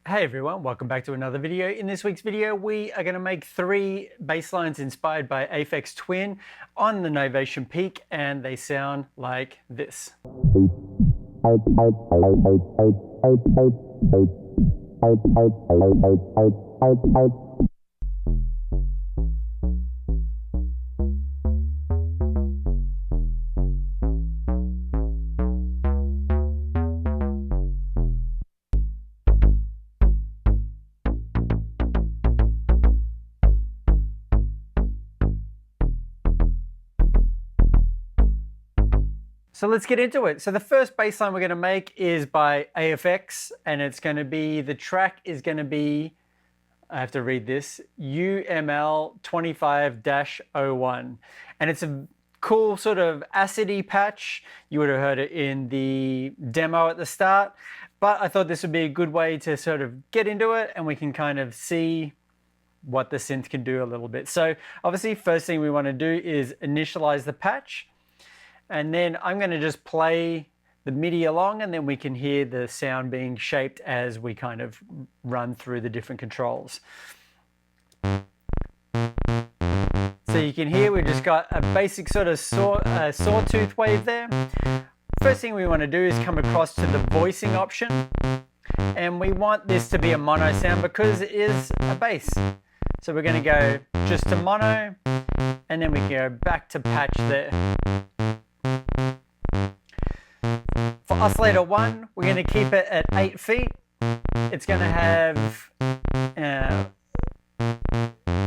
Hey everyone, welcome back to another video. In this week's video, we are going to make 3 bass lines inspired by Aphex Twin on the Novation Peak, and they sound like this. So let's get into it. So the first bass line we're going to make is by Aphex, and it's going to be, the track is going to be, I have to read this, UML 25-01. And it's a cool sort of acidy patch. You would have heard it in the demo at the start, but I thought this would be a good way to sort of get into it and we can kind of see what the synth can do a little bit. So obviously first thing we want to do is initialize the patch. And then I'm going to just play the MIDI along, and then we can hear the sound being shaped as we kind of run through the different controls. So you can hear we've just got a basic sort of sawtooth wave there. First thing we want to do is come across to the voicing option. And we want this to be a mono sound because it is a bass. So we're going to go just to mono, and then we can go back to patch there. For oscillator 1, we're going to keep it at 8 feet. It's going to have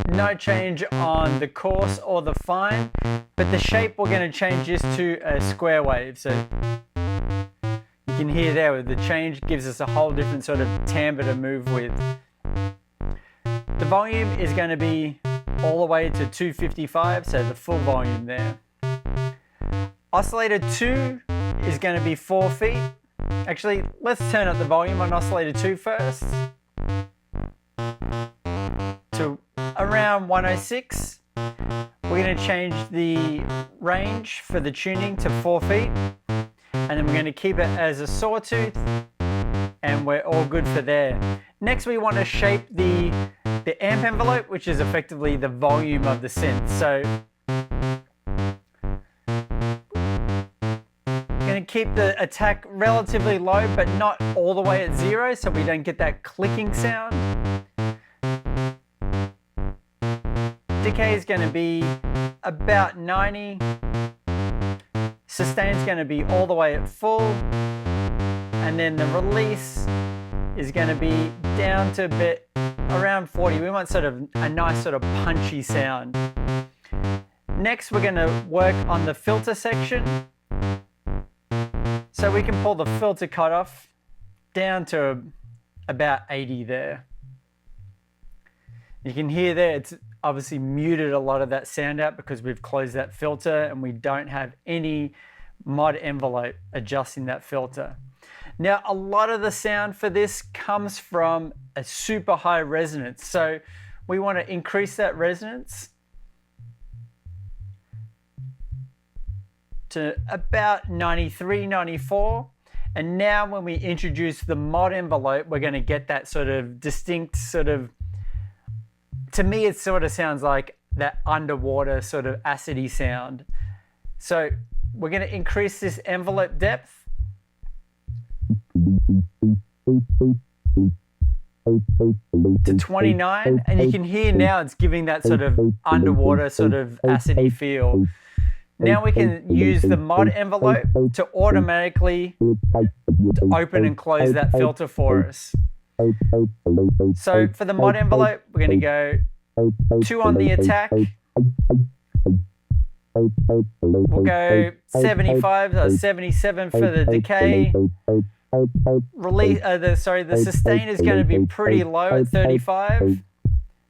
no change on the coarse or the fine, but the shape we're going to change this to a square wave. So you can hear there with the change gives us a whole different sort of timbre to move with. The volume is going to be all the way to 255, so the full volume there. Oscillator 2 is going to be 4 feet. Actually, let's turn up the volume on oscillator 2 first to around 106. We're going to change the range for the tuning to 4 feet, and then we're going to keep it as a sawtooth, and we're all good for there. Next, we want to shape the amp envelope, which is effectively the volume of the synth. So keep the attack relatively low, but not all the way at 0, so we don't get that clicking sound. Decay is going to be about 90. Sustain is going to be all the way at full. And then the release is going to be down to a bit around 40. We want sort of a nice sort of punchy sound. Next, we're going to work on the filter section. So we can pull the filter cutoff down to about 80 there. You can hear there it's obviously muted a lot of that sound out because we've closed that filter and we don't have any mod envelope adjusting that filter. Now a lot of the sound for this comes from a super high resonance. So we want to increase that resonance to about 93, 94. And now when we introduce the mod envelope, we're going to get that sort of distinct sort of, to me it sort of sounds like that underwater sort of acidy sound. So we're going to increase this envelope depth to 29, and you can hear now it's giving that sort of underwater sort of acidy feel. Now we can use the mod envelope to automatically open and close that filter for us. So for the mod envelope, we're going to go 2 on the attack. We'll go 75 or 77 for the decay. Release, the sustain is going to be pretty low at 35.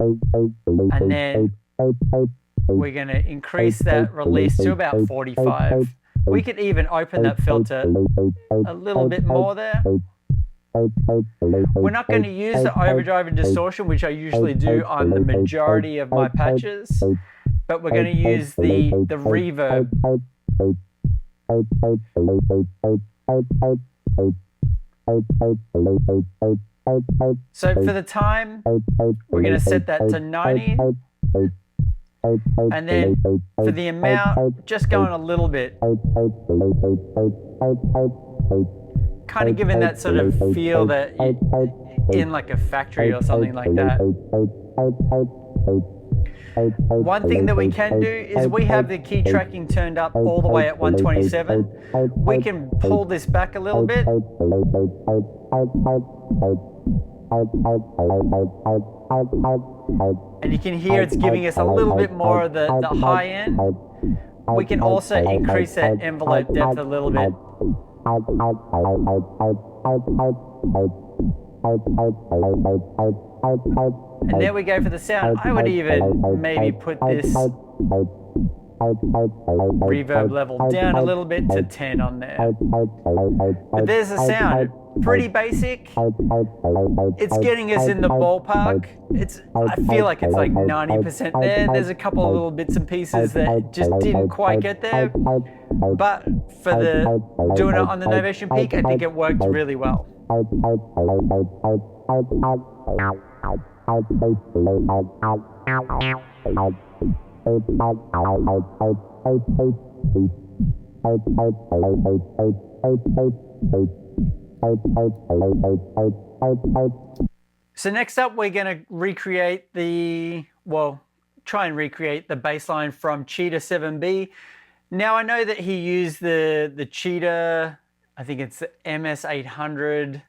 And then we're going to increase that release to about 45. We could even open that filter a little bit more there. We're not going to use the overdrive and distortion, which I usually do on the majority of my patches, but we're going to use the reverb. So for the time, we're going to set that to 90. And then for the amount, just going a little bit. Kind of giving that sort of feel that you're in like a factory or something like that. One thing that we can do is we have the key tracking turned up all the way at 127. We can pull this back a little bit. And you can hear it's giving us a little bit more of the high end. We can also increase that envelope depth a little bit. And there we go for the sound. I would even maybe put this reverb level down a little bit to 10 on there. But there's the sound. Pretty basic. It's getting us in the ballpark. I feel like it's like 90% there. There's a couple of little bits and pieces that just didn't quite get there. But for doing it on the Novation Peak, I think it worked really well. So next up, we're going to try and recreate the bass line from Cheetah 7B. Now I know that he used the Cheetah, I think it's the MS800,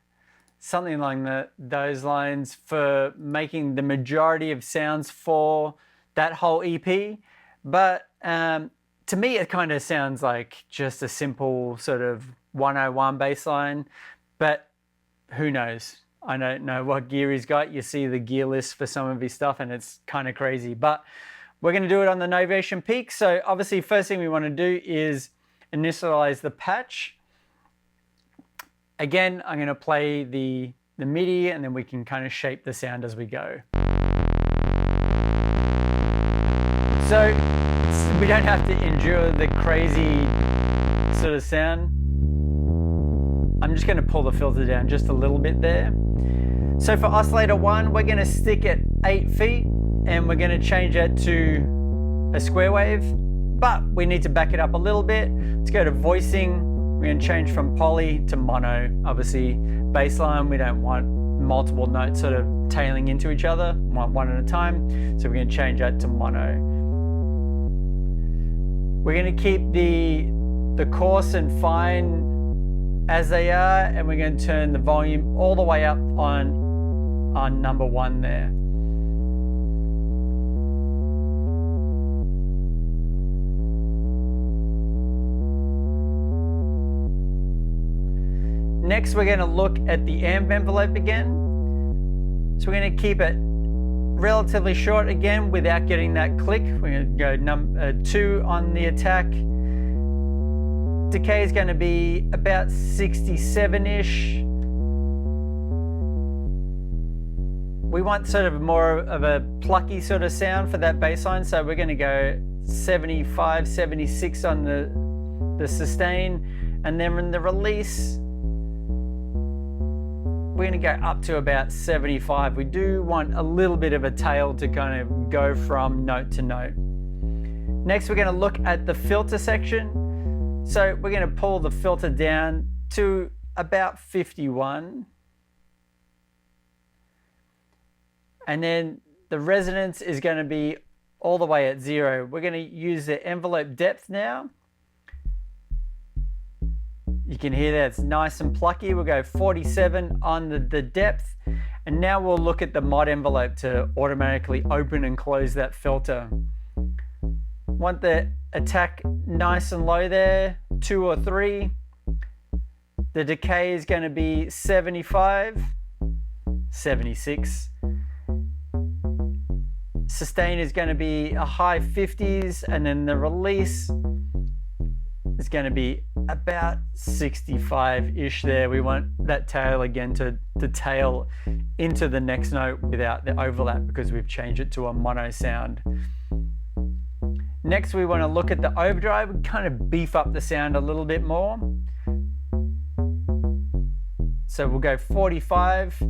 something like those lines, for making the majority of sounds for that whole EP. But to me, it kind of sounds like just a simple sort of 101 bass line. But who knows? I don't know what gear he's got. You see the gear list for some of his stuff and it's kind of crazy. But we're going to do it on the Novation Peak. So obviously, first thing we want to do is initialize the patch. Again, I'm going to play the MIDI and then we can kind of shape the sound as we go. So we don't have to endure the crazy sort of sound. I'm just going to pull the filter down just a little bit there. So for oscillator 1, we're going to stick at 8 feet and we're going to change it to a square wave, but we need to back it up a little bit. Let's go to voicing. We're going to change from poly to mono. Obviously, bass line, we don't want multiple notes sort of tailing into each other. We want one at a time. So we're going to change that to mono. We're going to keep the coarse and fine as they are, and we're going to turn the volume all the way up on number 1 there. Next, we're going to look at the amp envelope again. So we're going to keep it relatively short again without getting that click. We're going to go 2 on the attack. Decay is going to be about 67-ish. We want sort of more of a plucky sort of sound for that bass line, so we're going to go 75, 76 on the sustain, and then in the release, we're going to go up to about 75. We do want a little bit of a tail to kind of go from note to note. Next, we're going to look at the filter section. So we're going to pull the filter down to about 51. And then the resonance is going to be all the way at 0. We're going to use the envelope depth now. You can hear that it's nice and plucky. We'll go 47 on the depth. And now we'll look at the mod envelope to automatically open and close that filter. Want the attack nice and low there, 2 or 3. The decay is going to be 75, 76. Sustain is going to be a high 50s, and then the release is going to be about 65-ish there. We want that tail again to tail into the next note without the overlap because we've changed it to a mono sound. Next, we want to look at the overdrive and kind of beef up the sound a little bit more. So we'll go 45.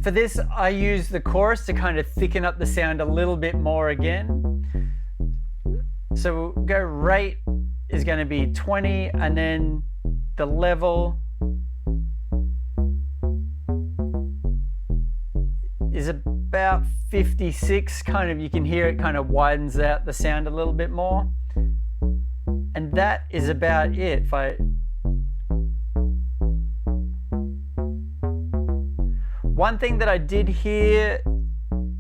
For this, I use the chorus to kind of thicken up the sound a little bit more again. So we'll go rate is going to be 20, and then the level is about 56. Kind of, you can hear it kind of widens out the sound a little bit more. And that is about it. One thing that I did hear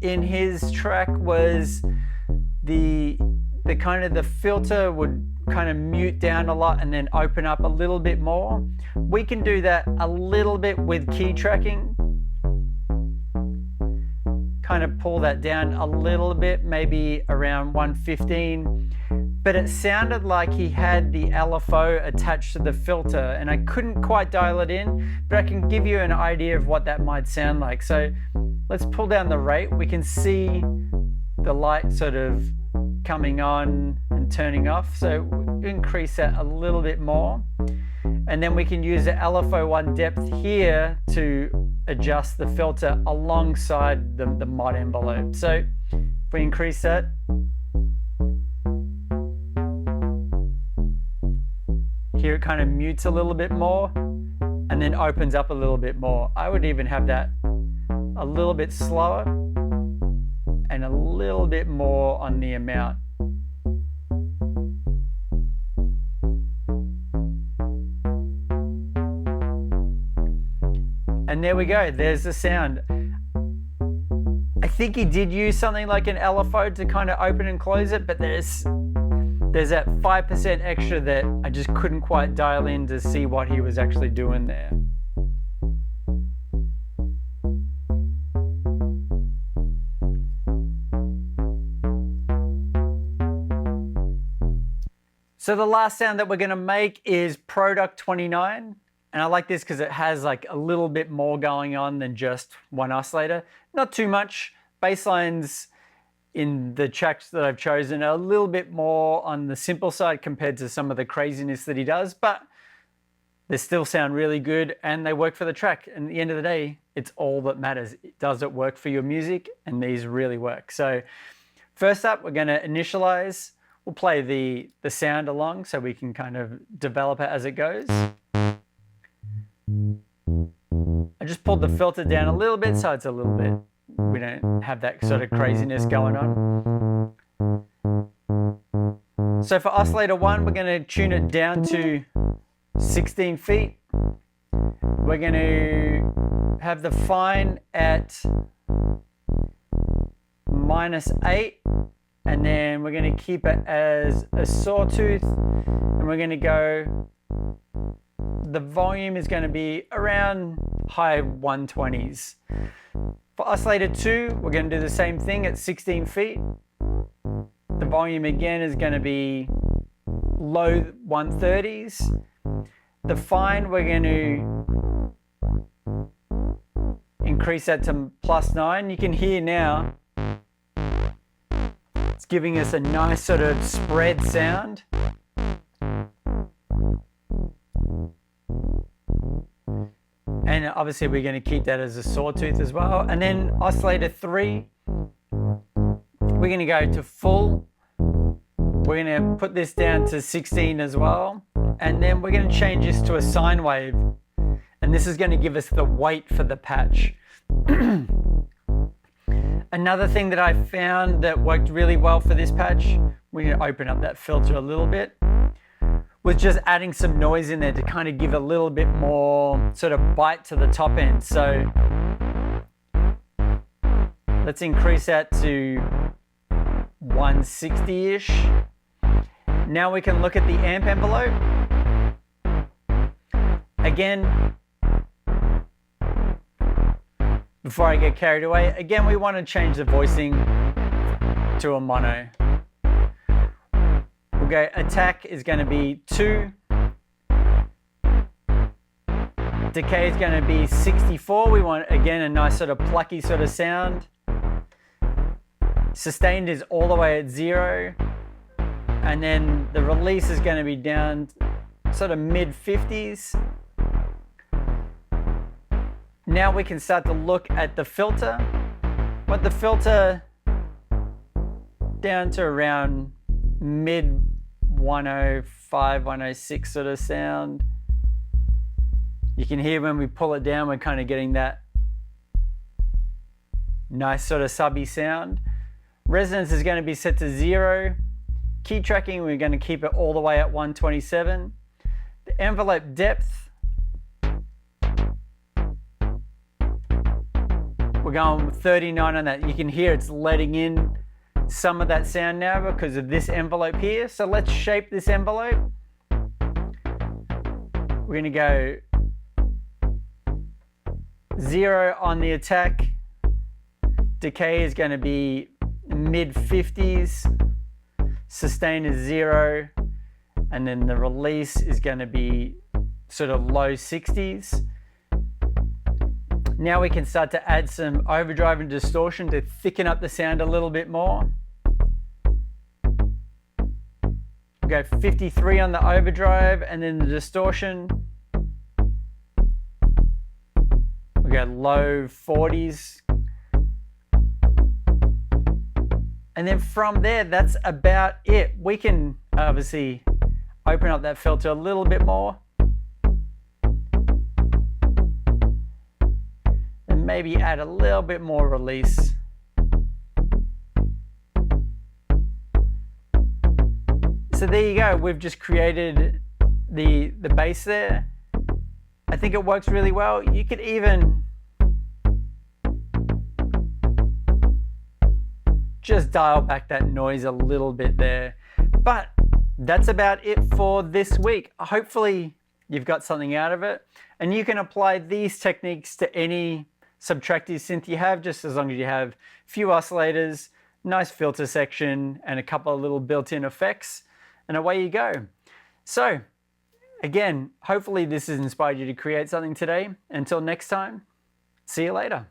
in his track was the kind of the filter would kind of mute down a lot and then open up a little bit more. We can do that a little bit with key tracking. Kind of pull that down a little bit, maybe around 115. But it sounded like he had the LFO attached to the filter, and I couldn't quite dial it in, but I can give you an idea of what that might sound like. So let's pull down the rate. We can see the light sort of coming on and turning off. So we'll increase that a little bit more. And then we can use the LFO1 depth here to adjust the filter alongside the mod envelope. So if we increase that, here it kind of mutes a little bit more and then opens up a little bit more. I would even have that a little bit slower and a little bit more on the amount. And there we go, there's the sound. I think he did use something like an LFO to kind of open and close it, but there's that 5% extra that I just couldn't quite dial in to see what he was actually doing there. So the last sound that we're going to make is Product 29. And I like this because it has like a little bit more going on than just one oscillator. Not too much. Bass lines in the tracks that I've chosen are a little bit more on the simple side compared to some of the craziness that he does, but they still sound really good and they work for the track. And at the end of the day, it's all that matters. Does it work for your music? And these really work. So first up, we're going to initialize. We'll play the sound along so we can kind of develop it as it goes. I just pulled the filter down a little bit so it's a little bit, we don't have that sort of craziness going on. So for oscillator 1, we're going to tune it down to 16 feet. We're going to have the fine at -8, and then we're going to keep it as a sawtooth, and we're going to go, the volume is going to be around high 120s. For oscillator 2, we're going to do the same thing at 16 feet. The volume again is going to be low 130s. The fine, we're going to increase that to +9. You can hear now, it's giving us a nice sort of spread sound. And obviously we're going to keep that as a sawtooth as well. And then oscillator 3, we're going to go to full. We're going to put this down to 16 as well. And then we're going to change this to a sine wave. And this is going to give us the weight for the patch. Another thing that I found that worked really well for this patch, we're going to open up that filter a little bit, was just adding some noise in there to kind of give a little bit more sort of bite to the top end. So let's increase that to 160-ish. Now we can look at the amp envelope. Again, before I get carried away, again, we want to change the voicing to a mono. We'll go attack is going to be 2. Decay is going to be 64. We want, again, a nice sort of plucky sort of sound. Sustained is all the way at 0. And then the release is going to be down sort of mid 50s. Now we can start to look at the filter. Want the filter down to around mid 105, 106 sort of sound. You can hear when we pull it down, we're kind of getting that nice sort of subby sound. Resonance is going to be set to 0. Key tracking, we're going to keep it all the way at 127. The envelope depth, we're going 39 on that. You can hear it's letting in some of that sound now because of this envelope here. So let's shape this envelope. We're going to go 0 on the attack. Decay is going to be mid 50s. Sustain is 0. And then the release is going to be sort of low 60s. Now we can start to add some overdrive and distortion to thicken up the sound a little bit more. We'll go 53 on the overdrive, and then the distortion, we'll go low 40s. And then from there, that's about it. We can obviously open up that filter a little bit more. And maybe add a little bit more release. So there you go. We've just created the bass there. I think it works really well. You could even just dial back that noise a little bit there. But that's about it for this week. Hopefully you've got something out of it, and you can apply these techniques to any subtractive synth you have, just as long as you have a few oscillators, nice filter section, and a couple of little built-in effects, and away you go. So again, hopefully this has inspired you to create something today. Until next time, see you later.